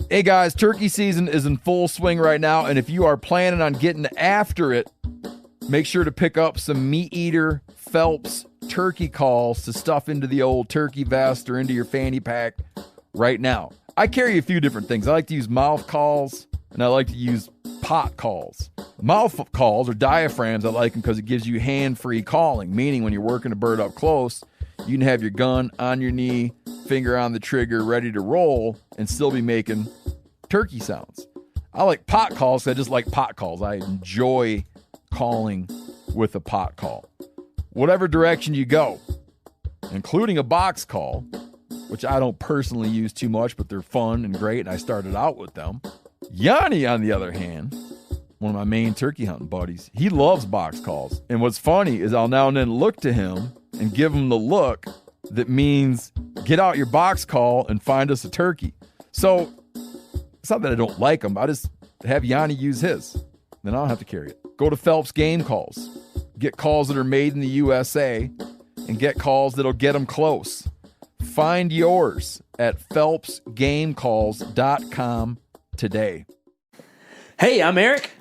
Hey guys, turkey season is in full swing right now, and if you are planning on getting after it, make sure to pick up some Meat Eater Phelps turkey calls to stuff into the old turkey vest or into your fanny pack right now. I carry a few different things. I like to use mouth calls, and I like to use pot calls. Mouth calls or diaphragms, I like them because it gives you hand-free calling, meaning when you're working a bird up close, you can have your gun on your knee, finger on the trigger, ready to roll, and still be making turkey sounds. I like pot calls because I just like pot calls. I enjoy calling with a pot call. Whatever direction you go, including a box call, which I don't personally use too much, but they're fun and great, and I started out with them. Yanni, on the other hand, one of my main turkey hunting buddies, he loves box calls. And what's funny is I'll now and then look to him and give him the look that means get out your box call and find us a turkey. So it's not that I don't like him. I just have Yanni use his. Then I don't have to carry it. Go to Phelps Game Calls. Get calls that are made in the USA and get calls that'll get them close. Find yours at phelpsgamecalls.com today. Hey, I'm Eric.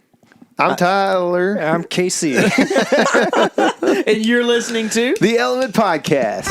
I'm Tyler. I'm K.C. And you're listening to The Element Podcast.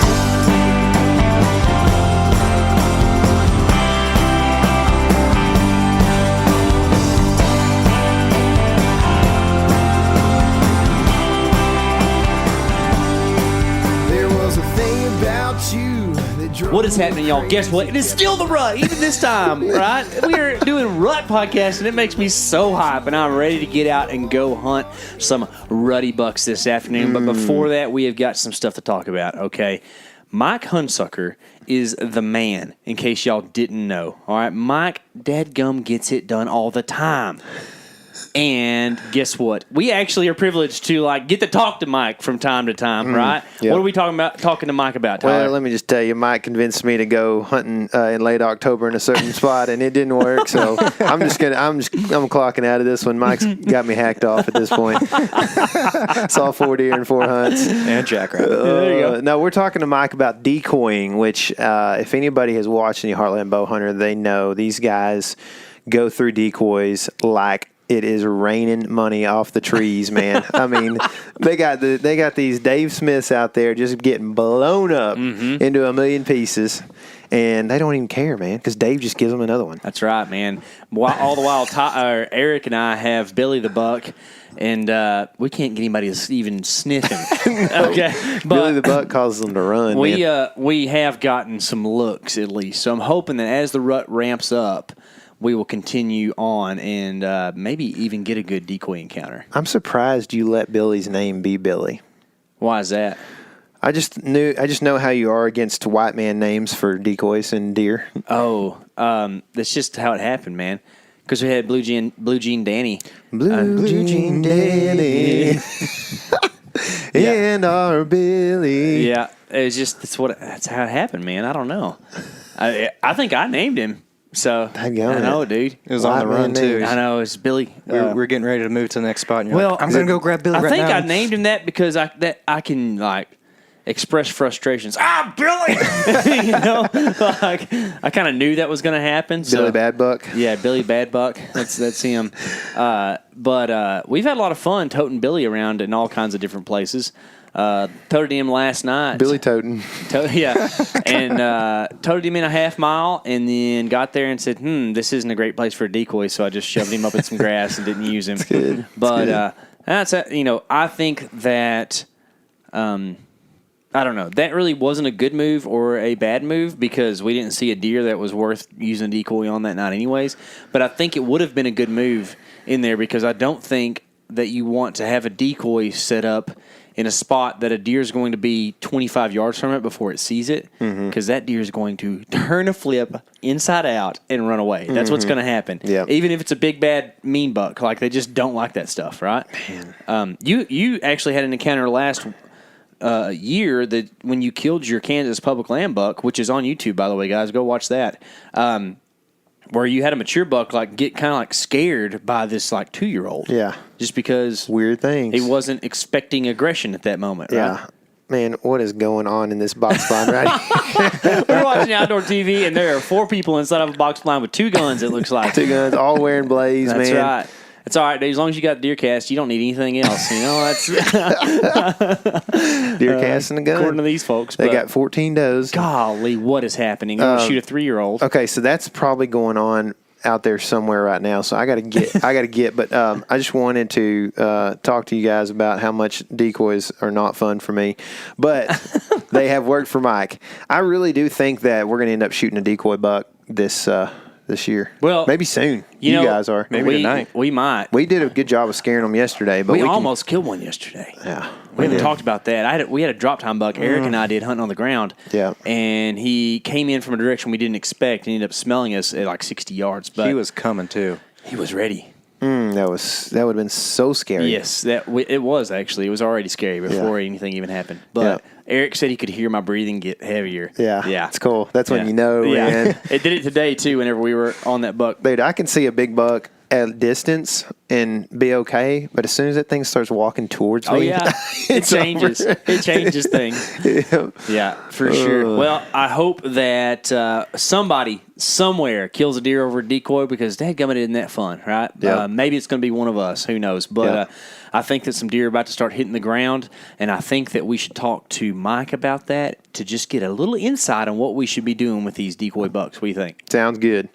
There was a thing about you that drove What is happening, me y'all? Guess what? It crazy. is still the RUT, even this time, right? We are doing RUT podcast, and it makes me so hype, and I'm ready to get out and go hunt some ruddy bucks this afternoon. But before that, we have got some stuff to talk about, okay? Mike Hunsucker is the man, in case y'all didn't know. All right, Mike dadgum gets it done all the time. And guess what? We actually are privileged to get to talk to Mike from time to time, right? Yep. What are we talking to Mike about, Tyler? Well, let me just tell you, Mike convinced me to go hunting in late October in a certain spot, and it didn't work. So I'm clocking out of this one. Mike's got me hacked off at this point. Saw 4 deer and 4 hunts And jackrabbit. There you go. No, we're talking to Mike about decoying, which if anybody has watched any Heartland Bowhunter, they know these guys go through decoys like it is raining money off the trees, man. I mean, they got these Dave Smiths out there just getting blown up into a million pieces, and they don't even care, man, because Dave just gives them another one. That's right, man. All the while, Eric and I have Billy the Buck, and we can't get anybody to even sniff him. Okay, Billy the but Buck causes them to run. man. we have gotten some looks at least. So I'm hoping that as the rut ramps up, we will continue on and maybe even get a good decoy encounter. I'm surprised you let Billy's name be Billy. Why is that? I just know how you are against white man names for decoys and deer. Oh, that's just how it happened, man. Because we had Blue Jean Danny. Blue Jean Danny. And our Billy. Yeah, that's how it happened, man. I don't know. I think I named him. So I know, dude. It was on the run, too. I know, it's Billy. We're getting ready to move to the next spot. And you're like, I'm going to go grab Billy I right think now. I named him that because I can express frustrations. Billy! I kind of knew that was going to happen. Billy Bad Buck. Yeah, Billy Bad Buck. That's him. But we've had a lot of fun toting Billy around in all kinds of different places. Toted him last night. Billy Toten. And toted him in a half mile, and then got there and said, this isn't a great place for a decoy, so I just shoved him up in some grass and didn't use him. That's good. But I think that I don't know. That really wasn't a good move or a bad move because we didn't see a deer that was worth using a decoy on that night anyways. But I think it would have been a good move in there because I don't think that you want to have a decoy set up in a spot that a deer is going to be 25 yards from it before it sees it, because that deer is going to turn a flip inside out and run away. That's what's going to happen. Yep. Even if it's a big, bad, mean buck. They just don't like that stuff, right? Man. You actually had an encounter last year that when you killed your Kansas public land buck, which is on YouTube, by the way, guys. Go watch that. Where you had a mature buck get kind of scared by this 2-year-old. Yeah. Just because Weird things. he wasn't expecting aggression at that moment, right? Yeah. Man, what is going on in this box blind right here? We're watching outdoor TV, and there are 4 people inside of a box blind with 2 guns, it looks like. 2 guns, all wearing blaze, That's man. right. It's all right, dude. As long as you got deer cast, you don't need anything else. You know, that's Deer casting a gun. according to these folks. They but got 14 does. golly, what is happening? I'm gonna shoot a 3-year-old. Okay, so that's probably going on out there somewhere right now. So I got to get. But I just wanted to talk to you guys about how much decoys are not fun for me, but they have worked for Mike. I really do think that we're going to end up shooting a decoy buck this year. Well, maybe soon. You know, guys are. Maybe tonight. We might. We did a good job of scaring them yesterday, but We almost killed one yesterday. Yeah, We haven't talked about that. We had a drop time buck. Eric and I did hunting on the ground. Yeah. And he came in from a direction we didn't expect and ended up smelling us at like 60 yards. But He was coming too. he was ready. that would have been so scary. Yes, it was actually. It was already scary before anything even happened. But Eric said he could hear my breathing get heavier. Yeah, it's cool. That's when you know, man. It did it today too. Whenever we were on that buck. Dude, I can see a big buck at a distance and be okay, but as soon as that thing starts walking towards me, it changes. It changes things. Yeah, for sure. Well, I hope that somebody somewhere kills a deer over a decoy because dadgummit, isn't that fun, right? Yeah. Maybe it's going to be one of us. Who knows? But I think that some deer are about to start hitting the ground, and I think that we should talk to Mike about that to just get a little insight on what we should be doing with these decoy bucks. What do you think? Sounds good.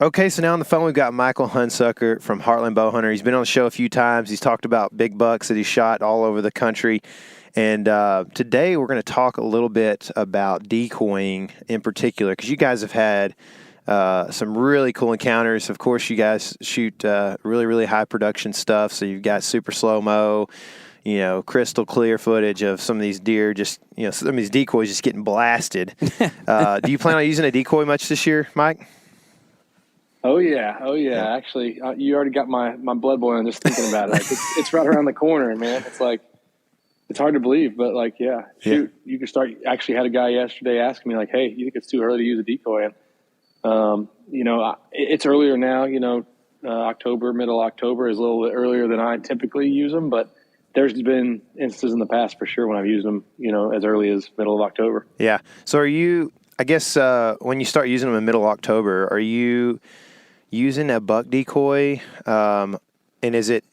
Okay, so now on the phone we've got Michael Hunsucker from Heartland Bowhunter. He's been on the show a few times. He's talked about big bucks that he's shot all over the country. And today we're going to talk a little bit about decoying in particular because you guys have had some really cool encounters. Of course, you guys shoot really, really high production stuff. So you've got super slow-mo, crystal clear footage of some of these deer some of these decoys just getting blasted. Do you plan on using a decoy much this year, Mike? Oh yeah. Actually, you already got my blood boiling just thinking about it. Like, it's right around the corner, man. It's like it's hard to believe, but shoot, you can start. Actually, had a guy yesterday asking me like, "Hey, you think it's too early to use a decoy?" And it's earlier now. October, middle October is a little bit earlier than I typically use them, but there's been instances in the past for sure when I've used them, as early as middle of October. Yeah. So are you? I guess when you start using them in middle October, are you using a buck decoy, and is it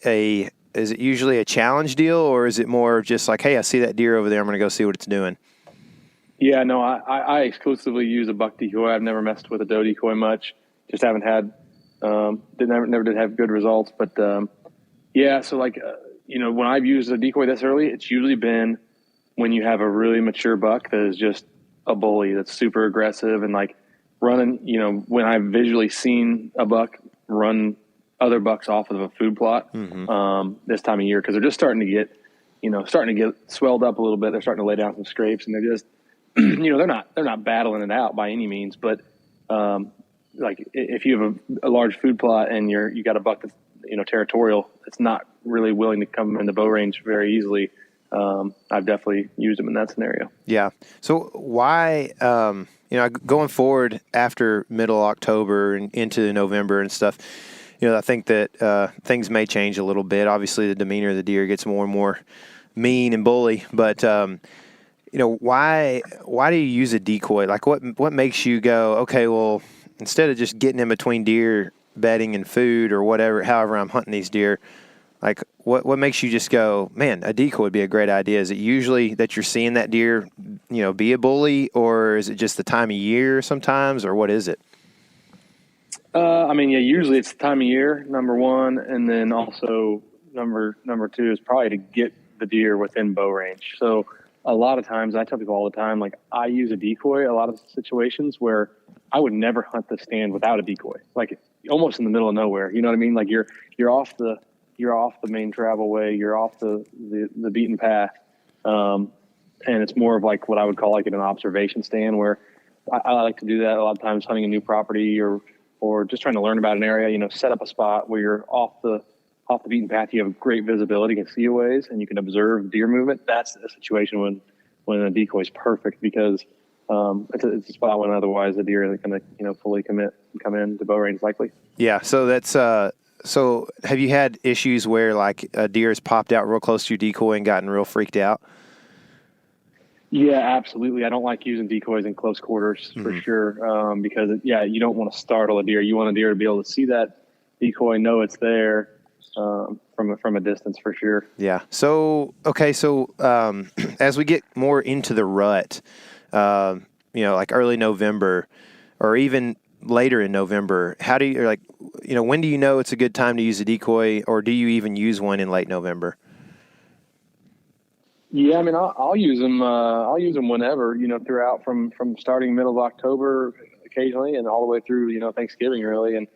usually a challenge deal, or is it more just like, hey, I see that deer over there, I'm going to go see what it's doing? Yeah, no, I exclusively use a buck decoy. I've never messed with a doe decoy much. Just haven't had, never did have good results. But so when I've used a decoy this early, it's usually been when you have a really mature buck that is just a bully that's super aggressive and like running, when I've visually seen a buck run other bucks off of a food plot this time of year, because they're just starting to get swelled up a little bit. They're starting to lay down some scrapes, and they're just, they're not battling it out by any means. But like if you have a large food plot and you got a buck that's territorial, it's not really willing to come in the bow range very easily. I've definitely used them in that scenario. Yeah. So why, going forward after middle October and into November and stuff, I think that things may change a little bit. Obviously, the demeanor of the deer gets more and more mean and bully. But why do you use a decoy? Like, what makes you go, okay, well, instead of just getting in between deer bedding and food or whatever, however I'm hunting these deer, like what makes you just go, man, a decoy would be a great idea? Is it usually that you're seeing that deer, be a bully, or is it just the time of year sometimes, or what is it? Usually it's the time of year, number one, and then also number two is probably to get the deer within bow range. So a lot of times, I tell people all the time, like I use a decoy a lot of situations where I would never hunt the stand without a decoy, like almost in the middle of nowhere. You know what I mean? Like you're off the main travel way, you're off the beaten path, and it's more of like what I would call like an observation stand, where I like to do that a lot of times hunting a new property or just trying to learn about an area. Set up a spot where you're off the beaten path. You have great visibility, you can see a ways, and you can observe deer movement. That's a situation when a decoy is perfect, because it's a spot when otherwise the deer isn't going to fully commit and come in to bow range likely. Yeah. So that's so have you had issues where like a deer has popped out real close to your decoy and gotten real freaked out? Yeah, absolutely. I don't like using decoys in close quarters for sure, because you don't want to startle a deer. You want a deer to be able to see that decoy, know it's there from a distance for sure. Yeah. So as we get more into the rut, like early November, or even later in November, how do you when do you know it's a good time to use a decoy, or do you even use one in late November? Yeah, I mean, I'll use them. I'll use them whenever, throughout from starting middle of October occasionally and all the way through, Thanksgiving really. And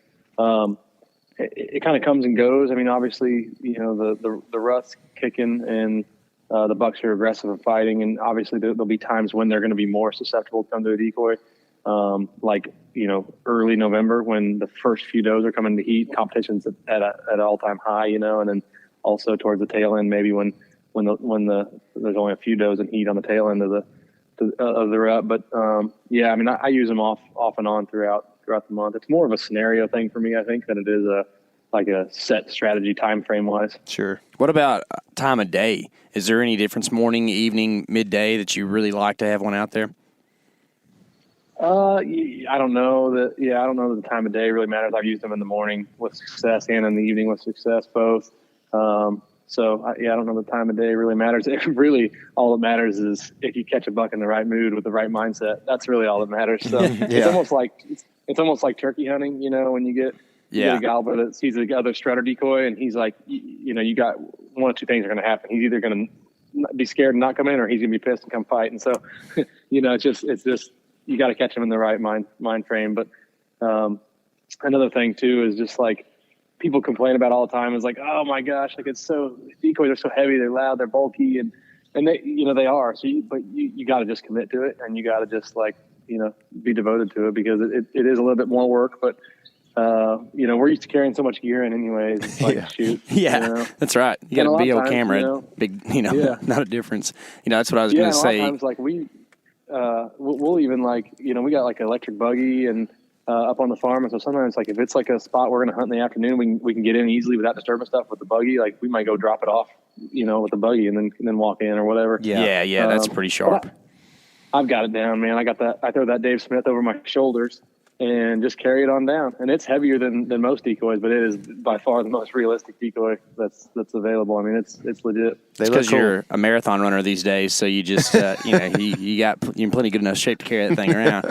it kind of comes and goes. I mean, obviously, the rut's kicking and the bucks are aggressive and fighting, and obviously there'll be times when they're going to be more susceptible to come to a decoy, early November when the first few does are coming to heat. Competition's at an all-time high, and then also towards the tail end, maybe when there's only a few does in heat on the tail end of the rut. But I mean, I use them off and on throughout the month. It's more of a scenario thing for me, I think, than it is a set strategy time frame wise. Sure. What about time of day? Is there any difference, morning, evening, midday, that you really like to have one out there? I don't know that. Yeah, I don't know that the time of day really matters. I've used them in the morning with success and in the evening with success, both. So I don't know the time of day really matters. It really, all that matters is if you catch a buck in the right mood with the right mindset. That's really all that matters. So it's almost like turkey hunting, when you get a gobbler that sees the other strutter decoy and he's like, you got one of two things are going to happen. He's either going to be scared and not come in, or he's going to be pissed and come fight. And so, it's just you got to catch him in the right mind frame. But another thing too is just like, people complain about all the time is like, oh my gosh, like decoys are so heavy, they're loud, they're bulky, and they, they are. So, but you got to just commit to it, and you got to just be devoted to it, because it is a little bit more work. But we're used to carrying so much gear in anyways. It's like shoot. Yeah, that's right. You got a big old camera, big, not a difference. That's what I was going to say. A lot of times, we'll even we got like an electric buggy and. Up on the farm, and so sometimes if it's like a spot we're going to hunt in the afternoon, we can get in easily without disturbing stuff with the buggy. Like we might go drop it off, with the buggy and then walk in or whatever. Yeah, that's pretty sharp. I've got it down, man. I throw that Dave Smith over my shoulders and just carry it on down. And it's heavier than most decoys, but it is by far the most realistic decoy that's available. I mean, it's legit. It's because you're a marathon runner these days, so you just you're in plenty good enough shape to carry that thing around.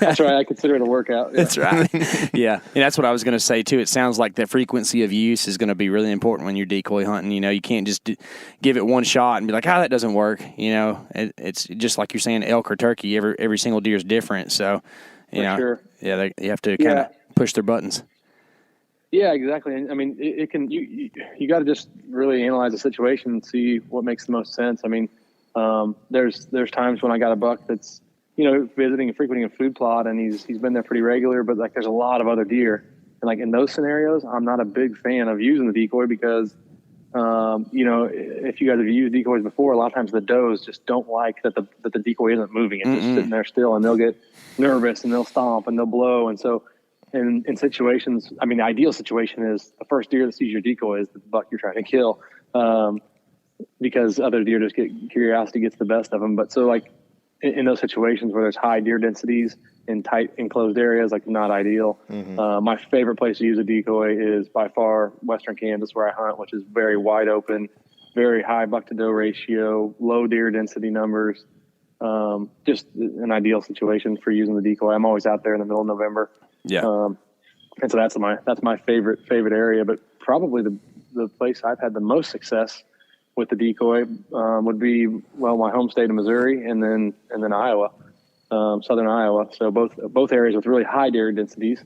That's right. I consider it a workout. Yeah. That's right. Yeah, and that's what I was going to say too. It sounds like the frequency of use is going to be really important when you're decoy hunting. You can't just give it one shot and be like, that doesn't work. It's just like you're saying, elk or turkey. Every single deer is different. So. Sure. Yeah, you have to kind of push their buttons. Yeah, exactly. And I mean, it can you got to just really analyze the situation and see what makes the most sense. I mean, there's times when I got a buck that's visiting and frequenting a food plot, and he's been there pretty regular, but there's a lot of other deer, and in those scenarios, I'm not a big fan of using the decoy because. If you guys have used decoys before, a lot of times the does just don't like that the decoy isn't moving. It's just sitting there still, and they'll get nervous and they'll stomp and they'll blow. And so in situations, I mean, the ideal situation is the first deer that sees your decoy is the buck you're trying to kill, because other deer just curiosity gets the best of them. But so in those situations where there's high deer densities in tight enclosed areas, not ideal. Mm-hmm. My favorite place to use a decoy is by far western Kansas, where I hunt, which is very wide open, very high buck to doe ratio, low deer density numbers. Just an ideal situation for using the decoy. I'm always out there in the middle of November. Yeah. And so that's my favorite area, but probably the place I've had the most success with the decoy would be my home state of Missouri and then Iowa, southern Iowa. So both areas with really high deer densities.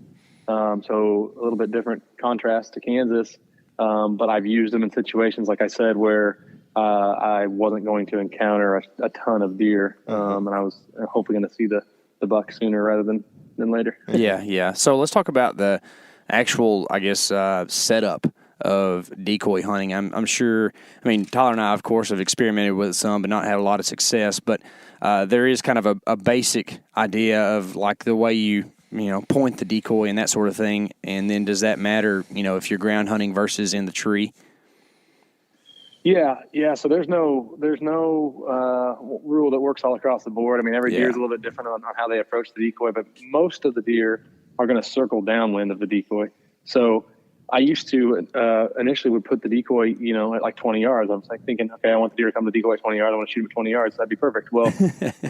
So a little bit different contrast to Kansas, but I've used them in situations like I said where I wasn't going to encounter a ton of deer, and I was hoping to see the buck sooner rather than later. Yeah. So let's talk about the actual, setup of decoy hunting. I'm sure, Tyler and I, of course, have experimented with some, but not had a lot of success. But there is kind of a basic idea of the way you point the decoy and that sort of thing. And then does that matter, if you're ground hunting versus in the tree? Yeah. So there's no rule that works all across the board. I mean, every deer is a little bit different on how they approach the decoy, but most of the deer are going to circle downwind of the decoy. So I used to initially would put the decoy, at like 20 yards. I was like thinking, okay, I want the deer to come to the decoy at 20 yards. I want to shoot him at 20 yards. That'd be perfect. Well,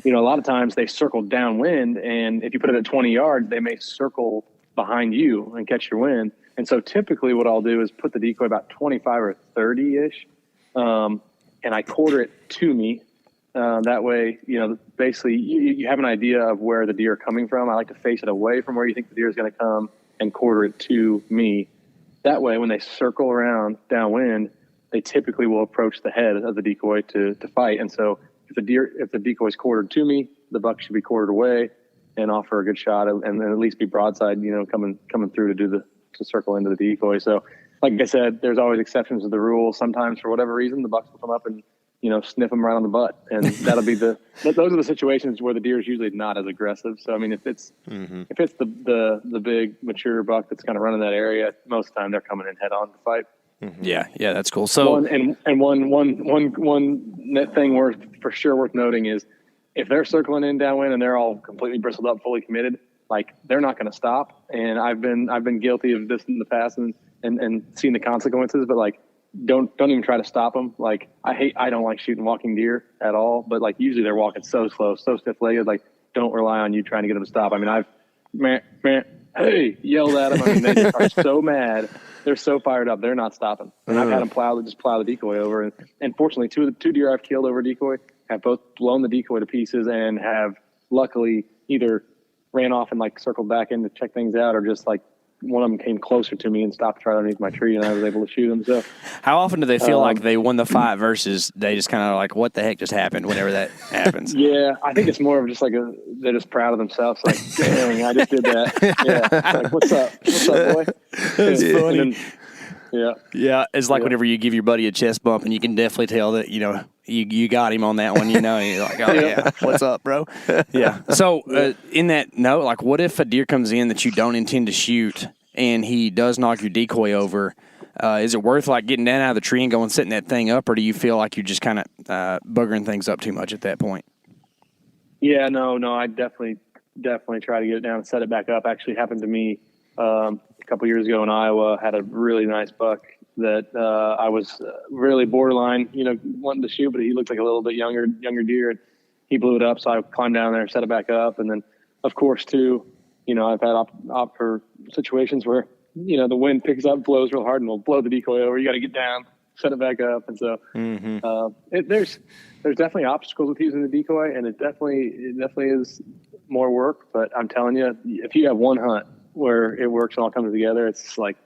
a lot of times they circle downwind, and if you put it at 20 yards, they may circle behind you and catch your wind. And so typically what I'll do is put the decoy about 25 or 30-ish, and I quarter it to me. That way, basically you have an idea of where the deer are coming from. I like to face it away from where you think the deer is going to come and quarter it to me. That way, when they circle around downwind, they typically will approach the head of the decoy to fight. And so if the decoy is quartered to me, the buck should be quartered away and offer a good shot, and then at least be broadside, coming through to circle into the decoy. So like I said, there's always exceptions to the rule. Sometimes for whatever reason, the bucks will come up and, sniff them right on the butt. And that'll be those are the situations where the deer is usually not as aggressive. So, I mean, if it's the big mature buck that's kind of running that area, most of the time they're coming in head on to fight. Mm-hmm. Yeah, that's cool. So one thing worth noting is if they're circling in downwind and they're all completely bristled up, fully committed, like they're not going to stop. And I've been guilty of this in the past and seen the consequences, but like, don't even try to stop them. Like I don't like shooting walking deer at all, but like usually they're walking so slow, so stiff legged, like don't rely on you trying to get them to stop. I mean, I've yelled at them. I mean, they are so mad. They're so fired up. They're not stopping. And I've had them plow the decoy over. And fortunately, two deer I've killed over decoy have both blown the decoy to pieces and have luckily either ran off and like circled back in to check things out, or just like one of them came closer to me and stopped right underneath my tree, and I was able to shoot him. So, how often do they feel like they won the fight versus they just kind of like, what the heck just happened whenever that happens? Yeah, I think it's more of just like they're just proud of themselves. Like, dang, I just did that. Yeah, like, what's up, boy? That's funny. Yeah. It's like whenever you give your buddy a chest bump, and you can definitely tell that you got him on that one. You're like, oh yeah, what's up, bro? Yeah. So in that note, like, what if a deer comes in that you don't intend to shoot, and he does knock your decoy over? Is it worth like getting down out of the tree and going setting that thing up, or do you feel like you're just kind of buggering things up too much at that point? Yeah, no, I definitely try to get it down and set it back up. Actually happened to me a couple years ago in Iowa. Had a really nice buck that I was really borderline, wanting to shoot, but he looked like a little bit younger deer, and he blew it up. So I climbed down there, set it back up, and then of course too, I've had opt for situations where the wind picks up, blows real hard, and will blow the decoy over. You got to get down, set it back up, and so there's definitely obstacles with using the decoy, and it definitely is more work. But I'm telling you, if you have one hunt where it works and all comes together, it's like,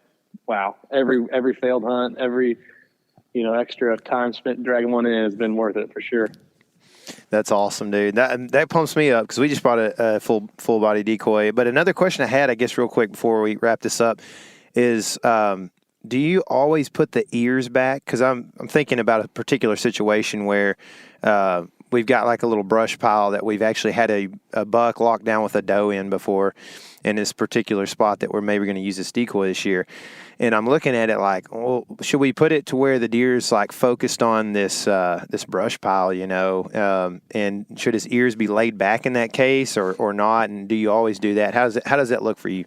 wow, every failed hunt, every extra time spent dragging one in has been worth it for sure. That's awesome, dude. That pumps me up because we just bought a full body decoy. But another question I had, I guess, real quick before we wrap this up, is do you always put the ears back? Because I'm thinking about a particular situation where we've got like a little brush pile that we've actually had a buck locked down with a doe in before, in this particular spot that we're maybe going to use this decoy this year. And I'm looking at it like, well, should we put it to where the deer's like focused on this brush pile, and should his ears be laid back in that case or not? And do you always do that? How does that look for you?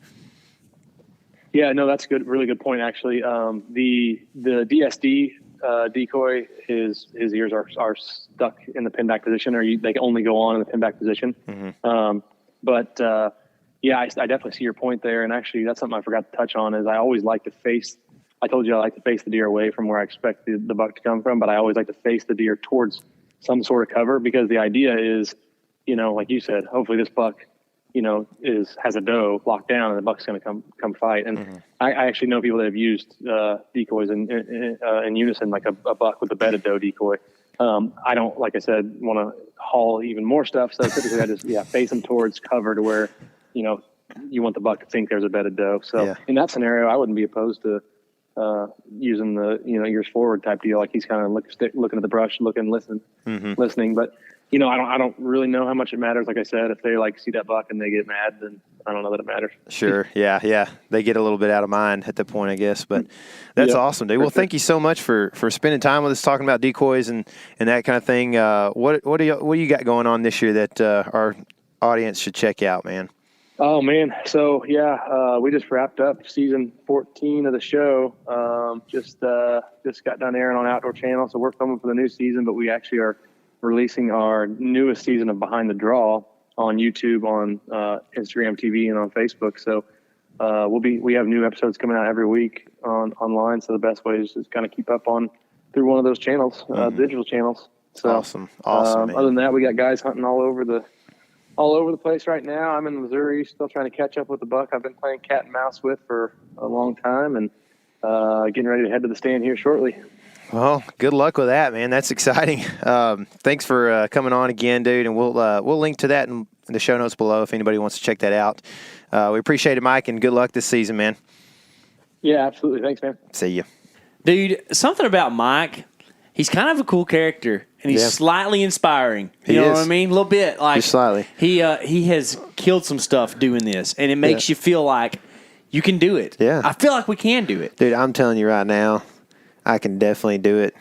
Yeah, no, that's good. Really good point, actually. The DSD decoy, his ears are stuck in the pin back position, or they can only go on in the pin back position. Mm-hmm. Yeah, I definitely see your point there. And actually, that's something I forgot to touch on is I always like to face, I told you I like to face the deer away from where I expect the buck to come from, but I always like to face the deer towards some sort of cover, because the idea is, like you said, hopefully this buck, has a doe locked down and the buck's going to come fight. And mm-hmm. I actually know people that have used decoys in unison, like a buck with a bedded doe decoy. I don't, like I said, want to haul even more stuff. So typically I just face them towards cover to where, you want the buck to think there's a bedded doe. So in that scenario, I wouldn't be opposed to using the ears forward type deal. Like he's kind of looking at the brush, listening. But I don't really know how much it matters. Like I said, if they see that buck and they get mad, then I don't know that it matters. Sure. Yeah. They get a little bit out of mind at that point, I guess. But that's awesome, dude. Well, thank you so much for spending time with us, talking about decoys and that kind of thing. What do you got going on this year that our audience should check out, man? Oh man. So we just wrapped up season 14 of the show. Just got done airing on Outdoor Channel. So we're filming for the new season, but we actually are releasing our newest season of Behind the Draw on YouTube, on Instagram TV, and on Facebook. So we have new episodes coming out every week online. So the best way is just kind of keep up through one of those channels, digital channels. So awesome. Man. Other than that, we got guys hunting all over the place right now. I'm in Missouri, still trying to catch up with the buck I've been playing cat and mouse with for a long time, and getting ready to head to the stand here shortly. Well, good luck with that, man. That's exciting. Thanks for coming on again, dude. And we'll link to that in the show notes below if anybody wants to check that out. We appreciate it, Mike, and good luck this season, man. Yeah, absolutely. Thanks, man. See you. Dude, something about Mike, he's kind of a cool character, and he's slightly inspiring. You know what I mean? A little bit. Just slightly. He has killed some stuff doing this, and it makes you feel like you can do it. Yeah. I feel like we can do it. Dude, I'm telling you right now, I can definitely do it.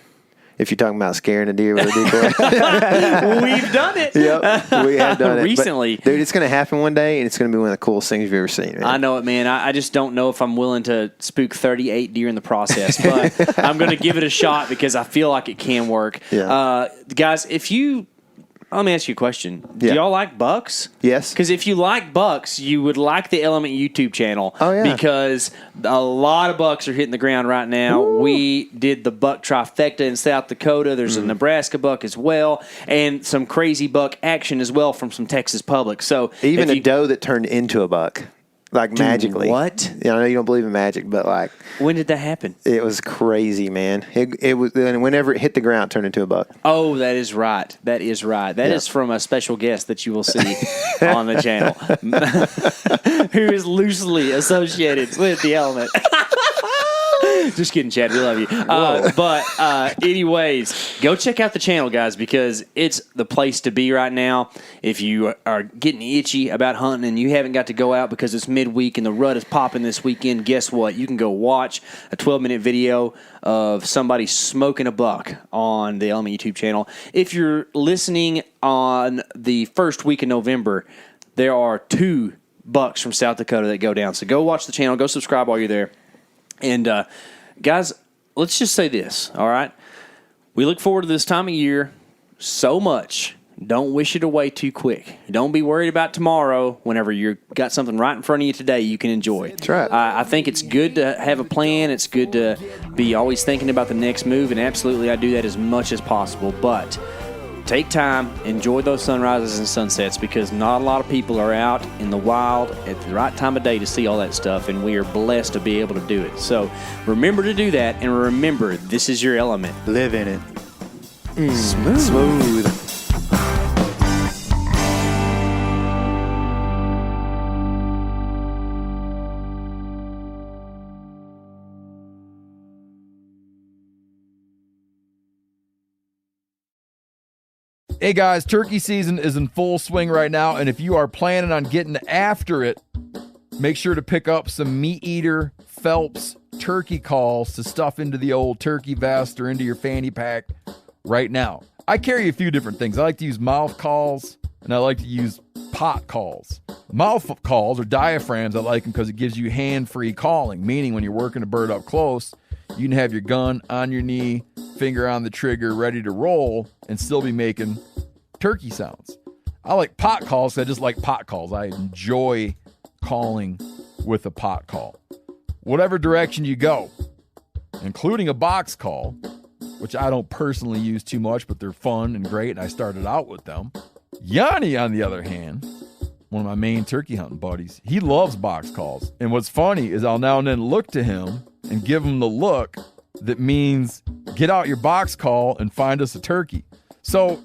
If you're talking about scaring a deer with a decoy. We've done it. Yep, we have done it. Recently. But, dude, it's going to happen one day, and it's going to be one of the coolest things you've ever seen, man. I know it, man. I just don't know if I'm willing to spook 38 deer in the process, but I'm going to give it a shot because I feel like it can work. Yeah. Guys, let me ask you a question. Do y'all like bucks? Yes. Because if you like bucks, you would like the Element YouTube channel. Oh, yeah. Because a lot of bucks are hitting the ground right now. Woo. We did the buck trifecta in South Dakota. There's a Nebraska buck as well, and some crazy buck action as well from some Texas public. So even a doe that turned into a buck. Magically. What? I know you don't believe in magic, but when did that happen? It was crazy, man. It was, and whenever it hit the ground, it turned into a buck. Oh, that is right. That is from a special guest that you will see on the channel, who is loosely associated with the Element. Just kidding, Chad. We love you. But anyways, go check out the channel, guys, because it's the place to be right now. If you are getting itchy about hunting and you haven't got to go out because it's midweek and the rut is popping this weekend, guess what? You can go watch a 12-minute video of somebody smoking a buck on the Element YouTube channel. If you're listening on the first week of November, there are 2 bucks from South Dakota that go down. So go watch the channel. Go subscribe while you're there. And, guys, let's just say this, all right? We look forward to this time of year so much. Don't wish it away too quick. Don't be worried about tomorrow. Whenever you've got something right in front of you today, you can enjoy. That's right. I think it's good to have a plan. It's good to be always thinking about the next move, and absolutely I do that as much as possible. But take time, enjoy those sunrises and sunsets, because not a lot of people are out in the wild at the right time of day to see all that stuff, and we are blessed to be able to do it. So remember to do that, and remember, this is your element. Live in it. Smooth. Hey guys, turkey season is in full swing right now, and if you are planning on getting after it, make sure to pick up some meat eater Phelps turkey calls to stuff into the old turkey vest or into your fanny pack right now. I carry a few different things. I like to use mouth calls, and I like to use pot calls. Mouth calls or diaphragms, I like them because it gives you hand-free calling, meaning when you're working a bird up close, you can have your gun on your knee, finger on the trigger, ready to roll, and still be making turkey sounds. I like pot calls. I just like pot calls. I enjoy calling with a pot call. Whatever direction you go, including a box call, which I don't personally use too much, but they're fun and great, and I started out with them. Yanni, on the other hand, one of my main turkey hunting buddies, he loves box calls. And what's funny is I'll now and then look to him and give him the look that means get out your box call and find us a turkey. So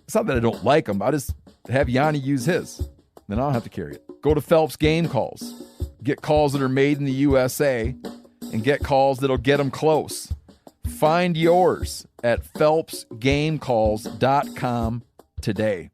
it's not that I don't like them. I just have Yanni use his. Then I don't have to carry it. Go to Phelps Game Calls. Get calls that are made in the USA and get calls that'll get them close. Find yours at phelpsgamecalls.com today.